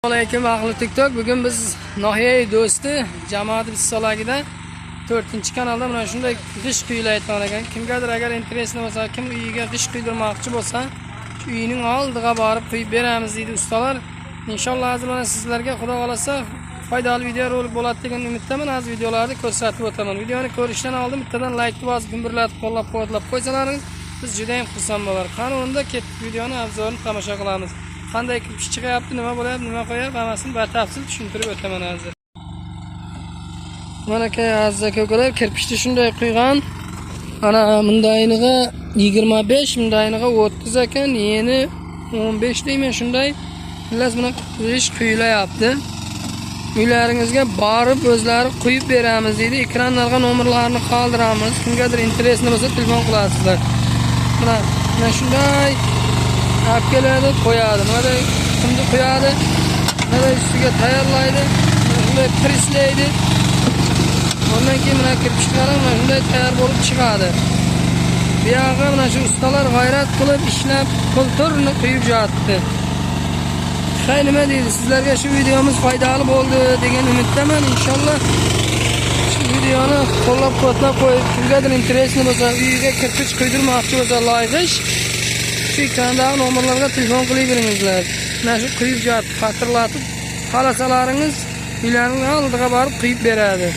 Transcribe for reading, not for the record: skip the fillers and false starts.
Assalomu alaykum TikTok. Bugun biz Nohiya do'sti jamoat bisolagida 4-kanalda mana shunday g'ish quyulayotgan ekan. Kimgadir agar interesli bo'lsa, kim uyiga g'ish quydirmoqchi bo'lsa, shu uyining oldiga borib quyib beramiz deydi ustalar. Inshaalloh azizlar sizlarga xudo xolasa foydali video rolik bo'ladi degan umiddaman. Az videolarni ko'rsatib o'taman. Videoni ko'rishdan oldin bittadan like bosib, gumburlatib qo'llab-quvvatlab qo'ysalaringiz biz juda ham xursand bo'lardik. Qani unda ketib videoni avzorini tomosha qilamiz. Qanday kirib chiqyapti, nima bo'lyapti, nima qo'yapti, hammasini batafsil tushuntirib o'taman hozir. Mana aka azza ko'kalar kirpishni shunday quygan. Ana bundayiniga 25, bundayiniga 30 ekan, yeni 15 deyman shunday. Xullas buni ish quyulayapti. Uylaringizga borib o'zlari quyib beramiz deydi. Ekranlarga nomerlarni qoldiramiz. Kimgadir interesli bo'lsa telefon qilasizlar. Mana shunday keladi, qo'yadi. Mana shunday qo'yadi. Mana ustiga tayyorlaydi. Shunday preslaydi. Ondan keyin mana kirpishlar mana shunday tayyor bo'lib chiqadi. Bu yerga mana shu ustalar g'ayrat qilib ishlab, qo'ltirni quyib jatdi. Hay nima deydi? Sizlarga shu videomiz foydali bo'ldi degan umiddaman. Inshaalloh shu videoni qo'llab-quvvatlab qo'yib, kimgadir interesli bo'lsa, uyiga kirpich quydirmoqchi bo'lsa, loyiqish shu ekrandagi nomerlarga telefon qilaveringizlar. Mana shu quyib jatdi, xatirlatib, xohlasalaringiz uylarning oldiga borib quyib beradi.